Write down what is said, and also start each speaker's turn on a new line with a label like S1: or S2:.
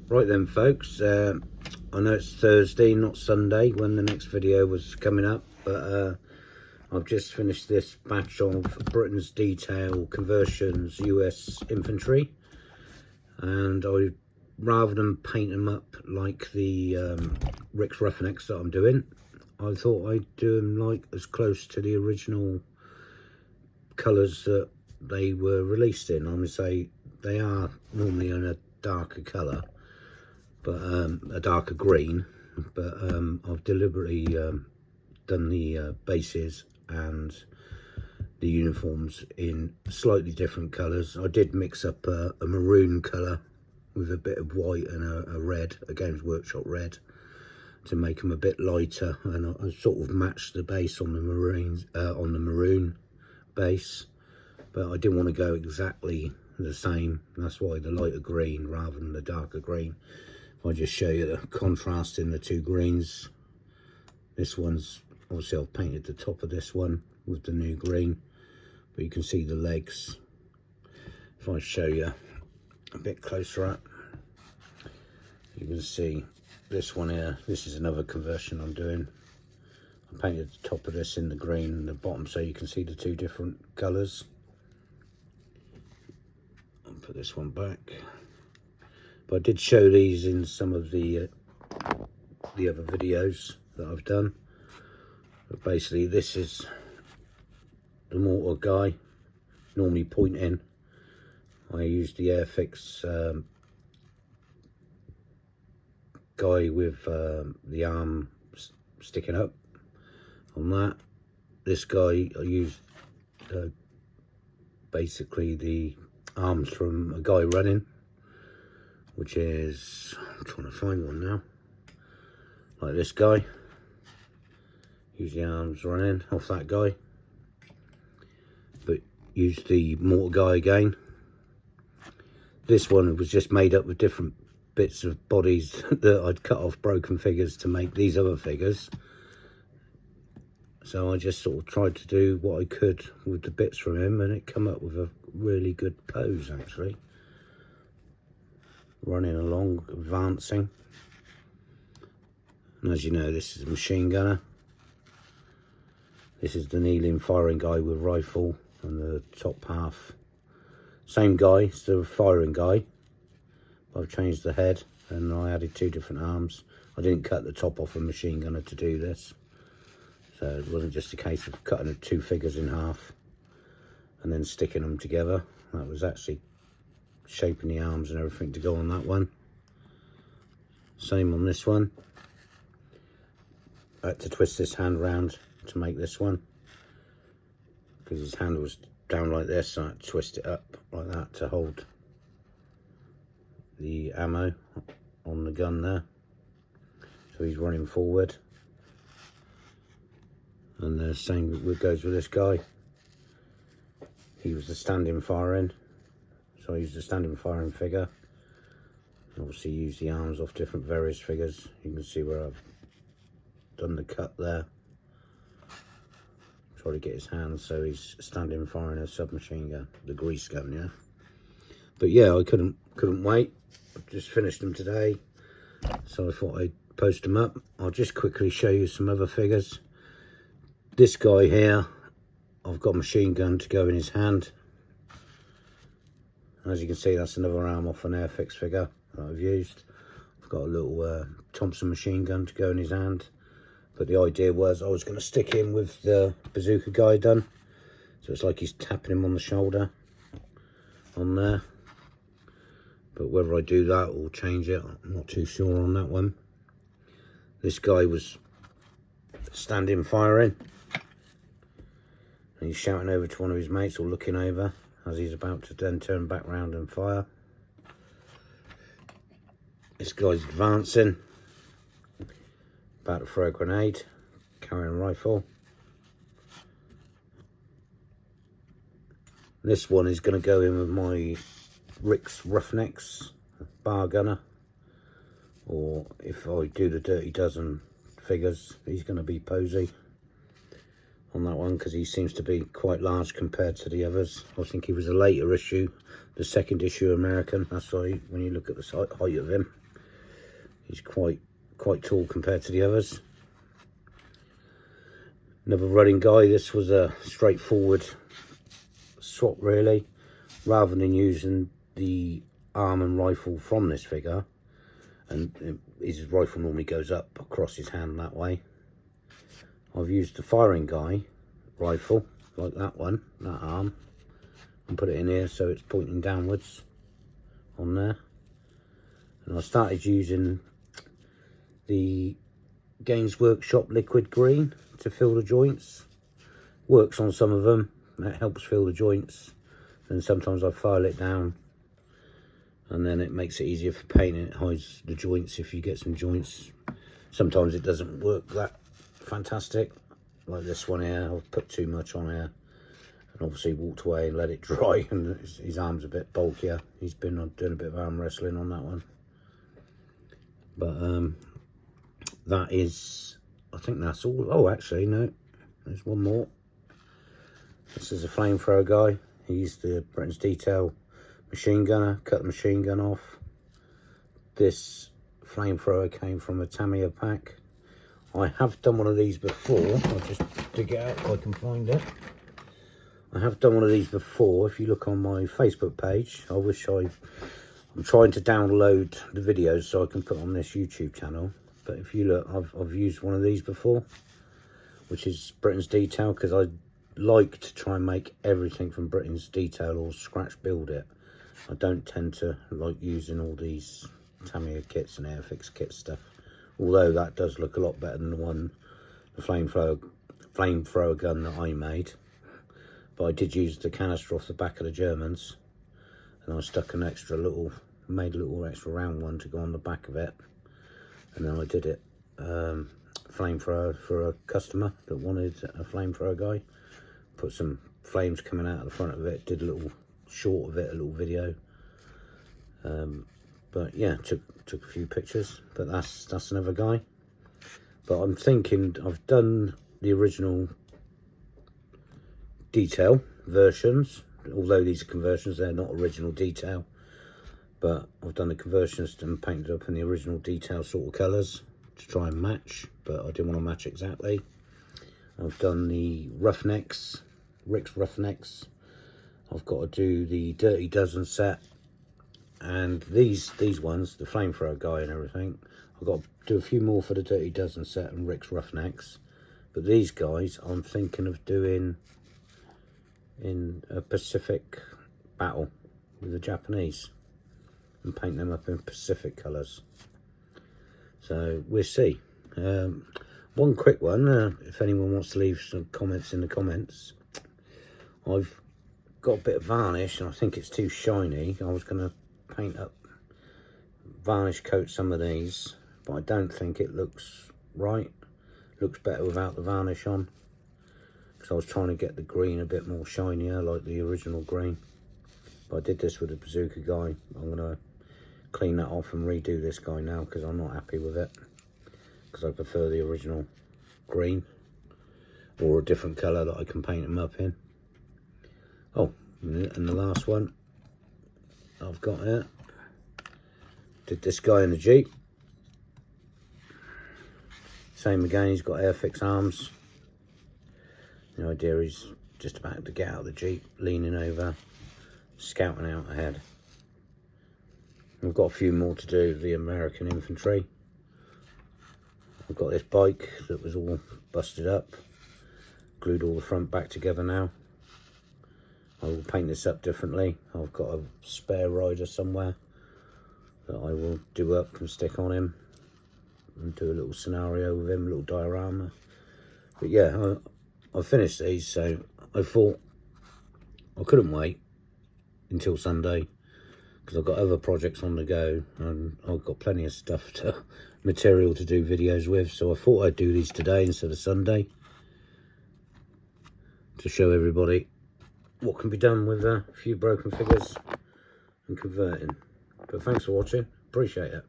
S1: Right then folks, I know it's Thursday, not Sunday, when the next video was coming up, but I've just finished this batch of Britain's Detail Conversions US Infantry, and rather than paint them up like the Rick's Roughnecks that I'm doing, I thought I'd do them like as close to the original colours that they were released in. I'm going to say they are normally in a darker colour, but a darker green, but I've deliberately done the bases and the uniforms in slightly different colours. I did mix up a maroon colour with a bit of white and a red, a Games Workshop red, to make them a bit lighter, and I sort of matched the base on the maroon base, but I didn't want to go exactly the same. That's why the lighter green rather than the darker green. I'll just show you the contrast in the two greens. This one's, obviously I've painted the top of this one with the new green, but you can see the legs. If I show you a bit closer up, you can see this one here. This is another conversion I'm doing. I painted the top of this in the green and the bottom so you can see the two different colours. I'll put this one back. But I did show these in some of the other videos that I've done. But basically this is the mortar guy, normally pointing. I used the Airfix guy with the arm sticking up on that. This guy I used basically the arms from a guy running, which is, I'm trying to find one now, like this guy. Use the arms running off that guy, but use the mortar guy again. This one was just made up with different bits of bodies that I'd cut off broken figures to make these other figures. So I just sort of tried to do what I could with the bits from him, and it came up with a really good pose actually. Running along, advancing. And as you know, this is a machine gunner. This is the kneeling firing guy with rifle and the top half. Same guy, still a firing guy. I've changed the head and I added two different arms. I didn't cut the top off a machine gunner to do this. So it wasn't just a case of cutting the two figures in half and then sticking them together. That was actually shaping the arms and everything to go on that one. Same on this one. I had to twist this hand round to make this one, because his hand was down like this, so I had to twist it up like that to hold the ammo on the gun there. So he's running forward. And the same goes with this guy. He was the standing firing, so I used the standing firing figure. Obviously use the arms off different various figures. You can see where I've done the cut there. Try to get his hands so he's standing firing a submachine gun, the grease gun, yeah. But yeah, I couldn't wait. I've just finished them today, so I thought I'd post them up. I'll just quickly show you some other figures. This guy here, I've got a machine gun to go in his hand. As you can see, that's another arm off an Airfix figure that I've used. I've got a little Thompson machine gun to go in his hand. But the idea was I was going to stick him with the bazooka guy done. So it's like he's tapping him on the shoulder on there. But whether I do that or change it, I'm not too sure on that one. This guy was standing firing. And he's shouting over to one of his mates, or looking over, as he's about to then turn back round and fire. This guy's advancing, about to throw a grenade, carrying a rifle. This one is going to go in with my Rick's Roughnecks bar gunner, or if I do the Dirty Dozen figures, he's going to be posy on that one, because he seems to be quite large compared to the others. I think he was a later issue, the second issue American. That's why when you look at the height of him, He's quite tall compared to the others. Another running guy. This was a straightforward swap really, rather than using the arm and rifle from this figure, and his rifle normally goes up across his hand that way. I've used the firing guy rifle like that one, that arm, and put it in here so it's pointing downwards on there. And I started using the Games Workshop liquid green to fill the joints. Works on some of them, that helps fill the joints, and sometimes I file it down and then it makes it easier for painting. It hides the joints if you get some joints. Sometimes it doesn't work that fantastic, like this one here. I've put too much on here and obviously walked away and let it dry, and his arm's a bit bulkier. He's been doing a bit of arm wrestling on that one. But that is, I think that's all. Oh, actually no, there's one more. This is a flamethrower guy. He's the Britain's Detail machine gunner. Cut the machine gun off. This flamethrower came from a Tamiya pack. I have done one of these before. I'll just dig it out if I can find it. I have done one of these before. If you look on my Facebook page, I'm trying to download the videos so I can put on this YouTube channel. But if you look, I've used one of these before, which is Britain's Detail, because I like to try and make everything from Britain's Detail or scratch build it. I don't tend to like using all these Tamiya kits and Airfix kit stuff, although that does look a lot better than the flamethrower gun that I made. But I did use the canister off the back of the Germans, and I stuck an extra little, made a little extra round one to go on the back of it, and then I did it flamethrower for a customer that wanted a flamethrower guy. Put some flames coming out of the front of it, did a little short of it, a little video. But yeah, took a few pictures. But that's another guy. But I'm thinking, I've done the original detail versions, although these are conversions, they're not original detail. But I've done the conversions and painted up in the original detail sort of colours to try and match, but I didn't want to match exactly. I've done the Roughnecks, Rick's Roughnecks. I've got to do the Dirty Dozen set, and these ones, the flamethrower guy and everything. I've got to do a few more for the Dirty Dozen set and Rick's Roughnecks. But these guys, I'm thinking of doing in a Pacific battle with the Japanese and paint them up in Pacific colours. So we'll see. One quick one, if anyone wants to leave some comments in the comments. I've got a bit of varnish and I think it's too shiny. I was going to paint up, varnish coat some of these, but I don't think it looks right. Looks better without the varnish on, because I was trying to get the green a bit more shinier like the original green. But I did this with the bazooka guy. I'm going to clean that off and redo this guy now, because I'm not happy with it, because I prefer the original green or a different colour that I can paint them up in. Oh, and the last one I've got here, did this guy in the Jeep. Same again, he's got Airfix arms. The idea is just about to get out of the Jeep, leaning over, scouting out ahead. I've got a few more to do with the American infantry. I've got this bike that was all busted up, glued all the front back together now. I will paint this up differently. I've got a spare rider somewhere that I will do up and stick on him and do a little scenario with him, a little diorama. But yeah, I finished these, so I thought I couldn't wait until Sunday, because I've got other projects on the go and I've got plenty of stuff material to do videos with. So I thought I'd do these today instead of Sunday, to show everybody what can be done with a few broken figures and converting. But thanks for watching, appreciate it.